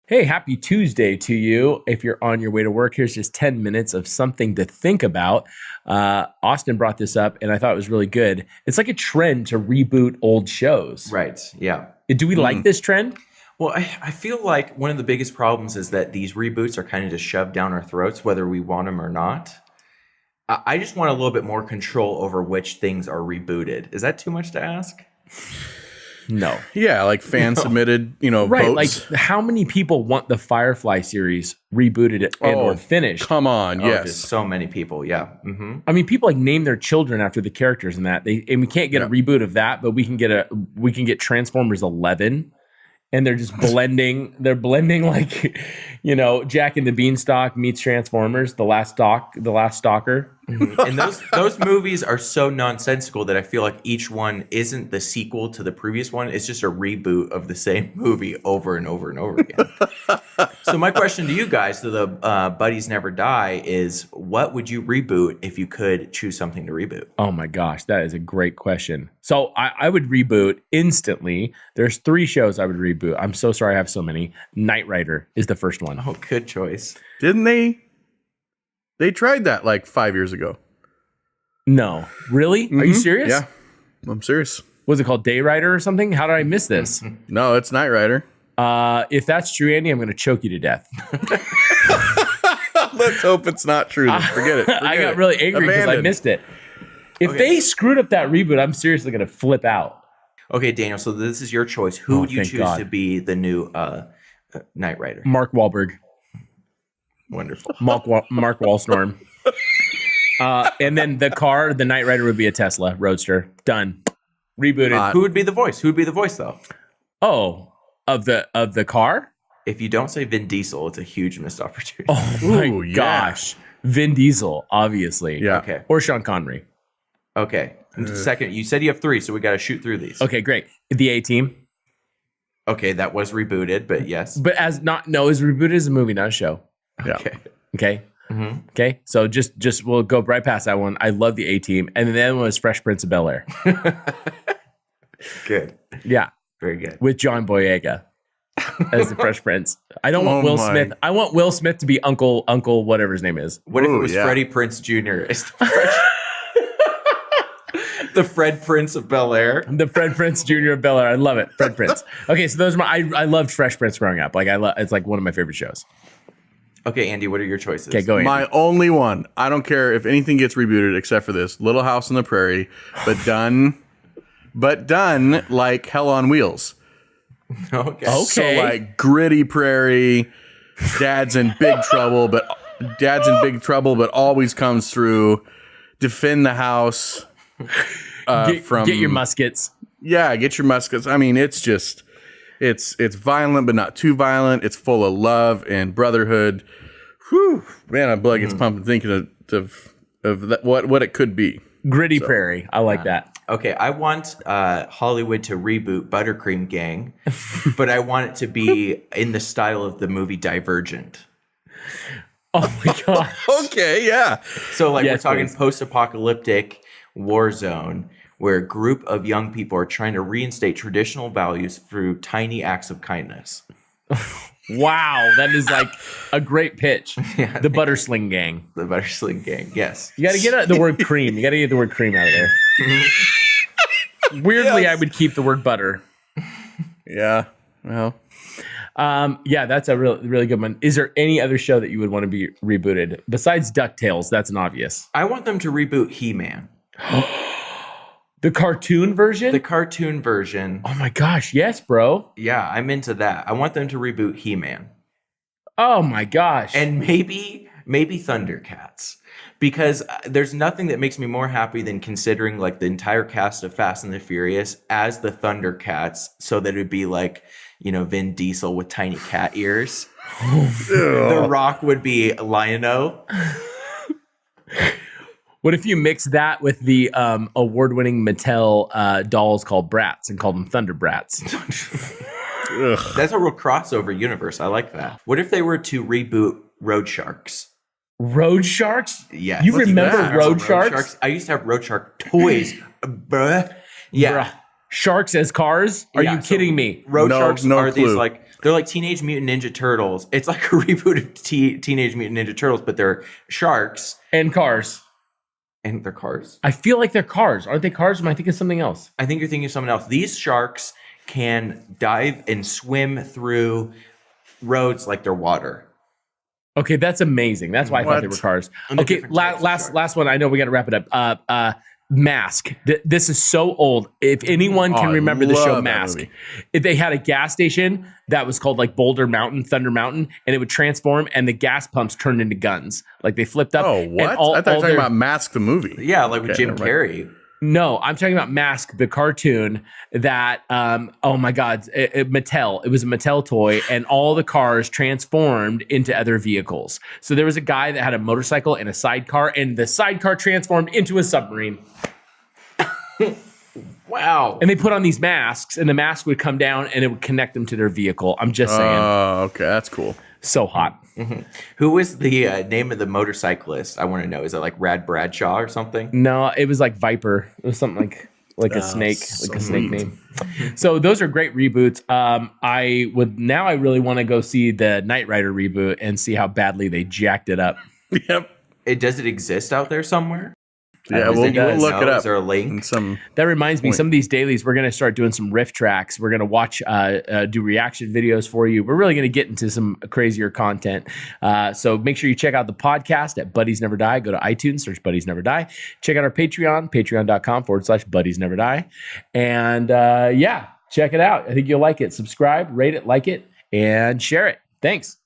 Hey, happy Tuesday to you. If you're on your way to work, here's just 10 minutes of something to think about. Austin brought this up, and I thought it was really good. It's like a trend to reboot old shows. Right. Yeah. Do we like this trend? Well, I feel like one of the biggest problems is that these reboots are kind of just shoved down our throats, whether we want them or not. I just want a little bit more control over which things are rebooted. Is that too much to ask? No. Yeah, like fan submitted, Right. votes. Like, how many people want the Firefly series rebooted or finished? Come on, Just yes. so many people. Yeah. Mm-hmm. I mean, people like name their children after the characters in that. And we can't get a reboot of that, but we can get Transformers 11. And they're just blending. They're blending like, Jack and the Beanstalk meets Transformers, the last Stalker. Mm-hmm. And those movies are so nonsensical that I feel like each one isn't the sequel to the previous one. It's just a reboot of the same movie over and over and over again. So my question to you guys, to the Buddies Never Die, is what would you reboot if you could choose something to reboot? Oh my gosh, that is a great question. So I would reboot instantly. There's 3 shows I would reboot. I'm so sorry I have so many. Knight Rider is the first one. Oh, good choice. Didn't they? They tried that like 5 years ago. No. Really? Are you serious? Yeah, I'm serious. Was it called Day Rider or something? How did I miss this? No, it's Knight Rider. If that's true, Andy, I'm going to choke you to death. Let's hope it's not true. Then. Forget it. I got really angry because I missed it. If they screwed up that reboot, I'm seriously going to flip out. Okay, Daniel, so this is your choice. Who would you choose to be the new Knight Rider? Mark Wahlberg. Wonderful. Mark Wahlstorm. And then the Knight Rider would be a Tesla Roadster. Done. Rebooted. Who would be the voice? Who would be the voice, though? Oh, of the car? If you don't say Vin Diesel, it's a huge missed opportunity. Oh my gosh. Vin Diesel, obviously. Yeah. Okay. Or Sean Connery. Okay. Second, you said you have 3, so we got to shoot through these. Okay, great. The ATeam. Okay, that was rebooted, but yes. But is rebooted as a movie, not a show. Yeah. Okay. Okay. Okay. So just we'll go right past that one. I love the ATeam. And then the other one was Fresh Prince of Bel-Air. Good. Yeah. Very good. With John Boyega as the Fresh Prince. I don't want Will Smith. I want Will Smith to be Uncle whatever his name is. What if it was Freddie Prince Jr. as the Fresh the Fred Prince of Bel-Air? The Fred Prince Jr. of Bel-Air. I love it. Fred Prince. Okay, so those are I loved Fresh Prince growing up. Like it's like one of my favorite shows. Okay, Andy, what are your choices? Okay, go Andy. My only one. I don't care if anything gets rebooted except for this Little House on the Prairie, but done like Hell on Wheels. Okay. So like gritty prairie, dad's in big trouble, but always comes through, defend the house. Get your muskets. Yeah, get your muskets. I mean, it's just it's violent, but not too violent. It's full of love and brotherhood. Whew, man, my blood gets pumping thinking of that, what it could be. Gritty prairie. I like that. Okay, I want Hollywood to reboot Buttercream Gang, but I want it to be in the style of the movie Divergent. Oh my god. Okay, yeah. So like we're talking please. post-apocalyptic war zone where a group of young people are trying to reinstate traditional values through tiny acts of kindness. Wow, that is like a great pitch. The Buttersling Gang. The Buttersling Gang, yes. You got to get the word cream. You got to get the word cream out of there. Weirdly, I would keep the word butter. Yeah. Well, yeah, that's a really good one. Is there any other show that you would want to be rebooted besides DuckTales? That's an obvious. I want them to reboot He-Man. The cartoon version? The cartoon version. Oh my gosh, yes, bro. Yeah, I'm into that. I want them to reboot He-Man. Oh my gosh. And maybe Thundercats. Because there's nothing that makes me more happy than considering like the entire cast of Fast and the Furious as the Thundercats, so that it would be like, Vin Diesel with tiny cat ears. The Rock would be Lion-O. What if you mix that with the award-winning Mattel dolls called Bratz and called them Thunder Brats? That's a real crossover universe. I like that. What if they were to reboot Road Sharks? Road Sharks? Yeah. You remember Road Sharks? I used to have Road Shark toys. Bruh. Yeah. Bruh. Sharks as cars? Are Yeah, you so kidding me? Road No- sharks no are these clue. like they're like Teenage Mutant Ninja Turtles. It's like a reboot of Teenage Mutant Ninja Turtles, but they're sharks And cars. and they're cars. I feel like they're cars. Aren't they cars? Am I thinking something else? I think you're thinking of someone else. These sharks can dive and swim through roads like they're water. Okay, that's amazing. That's why I thought they were What? cars. And the Okay, different types of sharks. last one. I know we got to wrap it up. Mask. This is so old. If anyone can I remember the show love that Mask, movie. if they had a gas station that was called like Boulder Mountain, Thunder Mountain, and it would transform, and the gas pumps turned into guns. Like they flipped up. Oh, and what? all- I thought you all were talking their- about Mask the movie. Yeah, like with Okay, Jim never mind. Carrey. No, I'm talking about Mask, the cartoon that, oh my God, Mattel. It was a Mattel toy, and all the cars transformed into other vehicles. So there was a guy that had a motorcycle and a sidecar, and the sidecar transformed into a submarine. Wow. And they put on these masks, and the mask would come down, and it would connect them to their vehicle. I'm just saying, Oh, okay, that's cool. so hot. Who was the name of the motorcyclist? I want to know. Is it like Rad Bradshaw or something? No, it was like Viper. It was something like a snake, like a snake name. So those are great reboots. I really want to go see the Knight Rider reboot and see how badly they jacked it up. Yep. Does it exist out there somewhere? Yeah, Does we'll anyone look know? it up. Is there a link? And some That reminds me, point. some of these dailies, we're going to start doing some riff tracks. We're going to watch, do reaction videos for you. We're really going to get into some crazier content. So make sure you check out the podcast at Buddies Never Die. Go to iTunes, search Buddies Never Die. Check out our Patreon, patreon.com/Buddies Never Die. And yeah, check it out. I think you'll like it. Subscribe, rate it, like it, and share it. Thanks.